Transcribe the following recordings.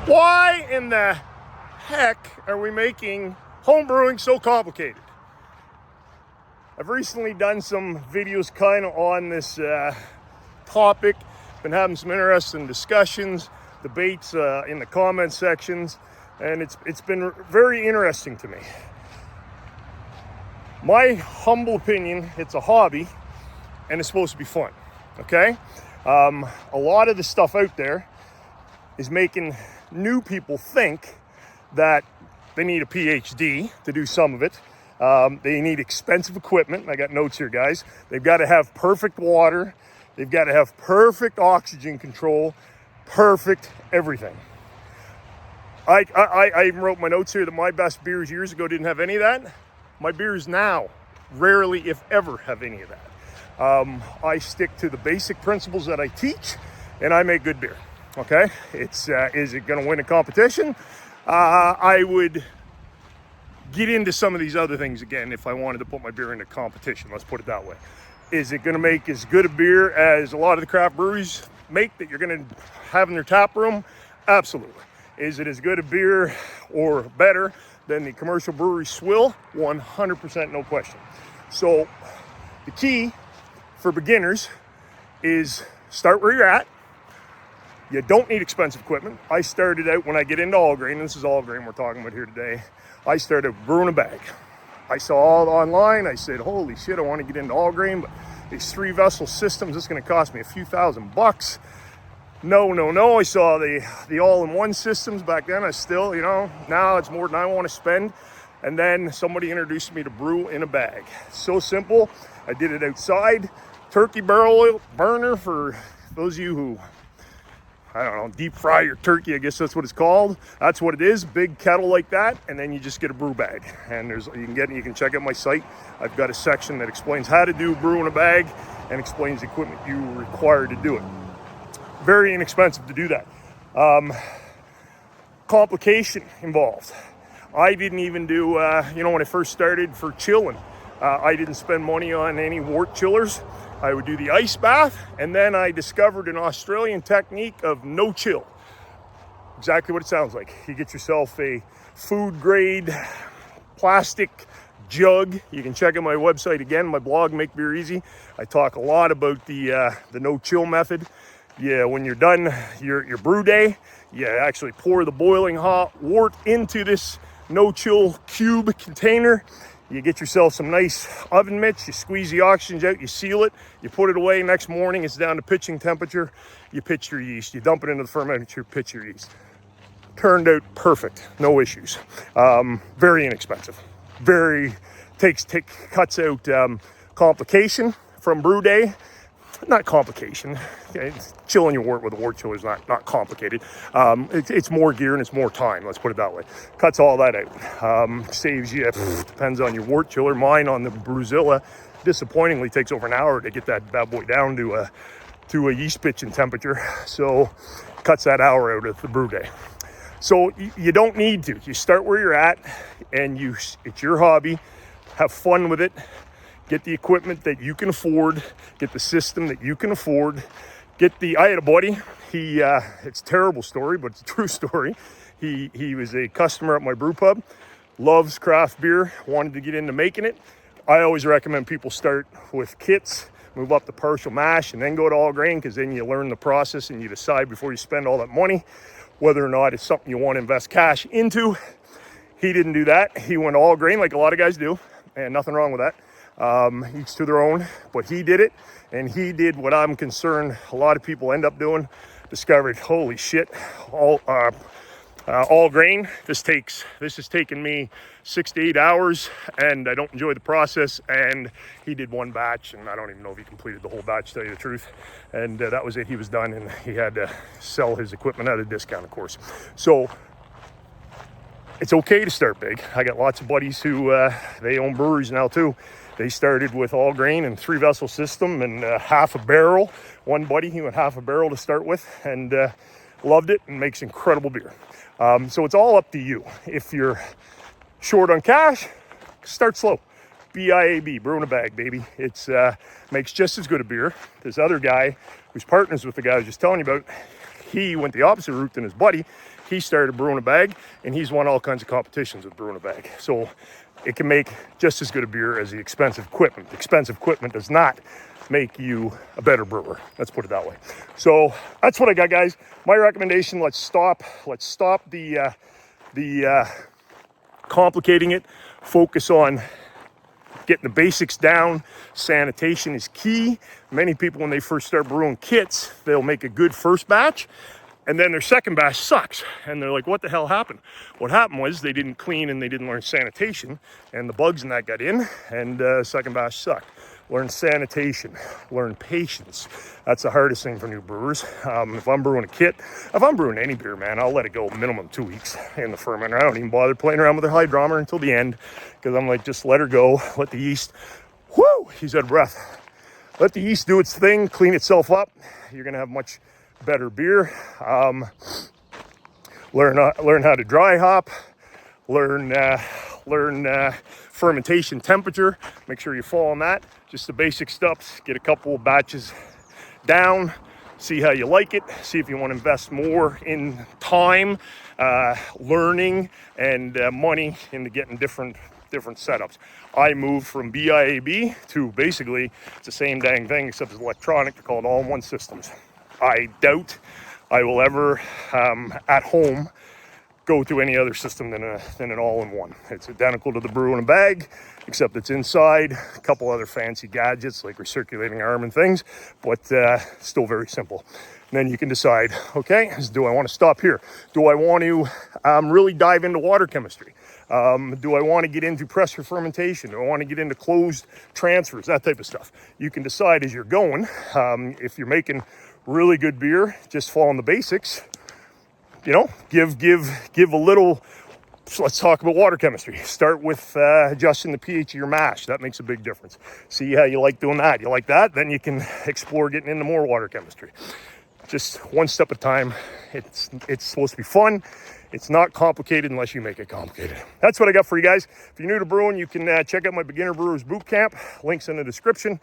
Why in the heck are we making homebrewing so complicated? I've recently done some videos kind of on this topic. Been having some interesting discussions, debates in the comment sections, and it's been very interesting to me. My humble opinion, it's a hobby and it's supposed to be fun, okay? A lot of the stuff out there is making new people think that they need a PhD to do some of it. They need expensive equipment. I got notes here, guys. They've got to have perfect water. They've got to have perfect oxygen control, perfect everything. I even wrote my notes here that my best beers years ago didn't have any of that. My beers now rarely, if ever, have any of that. I stick to the basic principles that I teach, and I make good beer. Okay, is it going to win a competition? I would get into some of these other things again if I wanted to put my beer into competition. Let's put it that way. Is it going to make as good a beer as a lot of the craft breweries make that you're going to have in their tap room? Absolutely. Is it as good a beer or better than the commercial brewery swill? 100%, no question. So the key for beginners is start where you're at. You don't need expensive equipment. I started out when I get into all grain, and this is all grain we're talking about here today. I started brewing a bag. I saw all online. I said, holy shit, I want to get into all grain, but these 3-vessel systems, it's going to cost me a few $1,000s. No. I saw the all-in-one systems back then. I still, now it's more than I want to spend. And then somebody introduced me to brew in a bag. So simple. I did it outside. Turkey barrel oil burner for those of you who, deep fry your turkey, I guess that's what it's called. That's what it is, big kettle like that, and then you just get a brew bag. And you can check out my site. I've got a section that explains how to do brew in a bag and explains the equipment you require to do it. Very inexpensive to do that. Complication involved. I didn't even do, when I first started for chilling, I didn't spend money on any wort chillers. I would do the ice bath, and then I discovered an Australian technique of no chill. Exactly what it sounds like. You get yourself a food grade plastic jug. You can check out my website again, my blog, Make Beer Easy. I talk a lot about the no chill method. Yeah, when you're done your brew day, you actually pour the boiling hot wort into this no chill cube container. You get yourself some nice oven mitts, you squeeze the oxygen out, you seal it, you put it away. Next morning, it's down to pitching temperature. You pitch your yeast, you dump it into the fermenter, pitch your yeast. Turned out perfect, no issues. Very inexpensive. Cuts out complication from brew day. Not complication. Chilling your wort with a wort chiller is not complicated. It's more gear and it's more time. Let's put it that way. Cuts all that out. Saves you. Depends on your wort chiller. Mine on the Brewzilla, disappointingly, takes over an hour to get that bad boy down to a yeast pitching temperature. So cuts that hour out of the brew day. So you don't need to. You start where you're at, and it's your hobby. Have fun with it. Get the equipment that you can afford. Get the system that you can afford. I had a buddy. It's a terrible story, but it's a true story. He was a customer at my brew pub. Loves craft beer. Wanted to get into making it. I always recommend people start with kits, move up to partial mash, and then go to all grain, because then you learn the process and you decide before you spend all that money whether or not it's something you want to invest cash into. He didn't do that. He went all grain like a lot of guys do, and nothing wrong with that. Each to their own, but he did it, and he did what I'm concerned a lot of people end up doing. Discovered, holy shit, all grain. This has taken me 6 to 8 hours, and I don't enjoy the process. And he did one batch, and I don't even know if he completed the whole batch, to tell you the truth. And that was it. He was done, and he had to sell his equipment at a discount, of course. So it's okay to start big. I got lots of buddies who they own breweries now too. They started with all grain and 3-vessel system and half a barrel. One buddy, he went half a barrel to start with, and loved it and makes incredible beer. So it's all up to you. If you're short on cash, start slow. BIAB, brew in a bag, baby. It's makes just as good a beer. This other guy who's partners with the guy I was just telling you about, he went the opposite route than his buddy. He started brewing a bag, and he's won all kinds of competitions with brewing a bag. So it can make just as good a beer as the expensive equipment. The expensive equipment does not make you a better brewer. Let's put it that way. So that's what I got, guys. My recommendation: let's stop the complicating it. Focus on getting the basics down. Sanitation is key. Many people, when they first start brewing kits, they'll make a good first batch, and then their second batch sucks. And they're like, what the hell happened? What happened was they didn't clean and they didn't learn sanitation, and the bugs in that got in, and second batch sucked. Learn sanitation, learn patience. That's the hardest thing for new brewers. If I'm brewing a kit, if I'm brewing any beer, man, I'll let it go minimum 2 weeks in the fermenter. I don't even bother playing around with the hydrometer until the end, because I'm like, just let her go, let the yeast, whoo, he's out of breath. Let the yeast do its thing, clean itself up. You're gonna have much better beer. Learn how to dry hop. Learn fermentation temperature. Make sure you follow on that. Just the basic stuff. Get a couple of batches down. See how you like it. See if you want to invest more in time, learning, and money into getting different setups. I moved from BIAB to basically it's the same dang thing except it's electronic. They're called all-in-one systems. I doubt I will ever at home go to any other system than an all-in-one. It's identical to the brew in a bag, except it's inside a couple other fancy gadgets like recirculating arm and things, but still very simple. And then you can decide, okay, do I want to stop here? Do I want to really dive into water chemistry? Do I want to get into pressure fermentation? Do I want to get into closed transfers? That type of stuff. You can decide as you're going. If you're making really good beer, just following the basics. You know, give a little. So let's talk about water chemistry. Start with adjusting the pH of your mash. That makes a big difference. See how you like doing that. You like that? Then you can explore getting into more water chemistry. Just one step at a time. It's supposed to be fun. It's not complicated unless you make it complicated. That's what I got for you guys. If you're new to brewing, you can check out my Beginner Brewers Bootcamp. Link's in the description.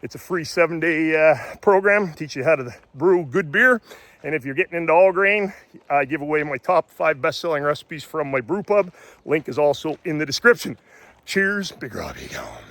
It's a free 7-day program. Teach you how to brew good beer. And if you're getting into all grain, I give away my top 5 best-selling recipes from my brew pub. Link is also in the description. Cheers, Big Robbie gone.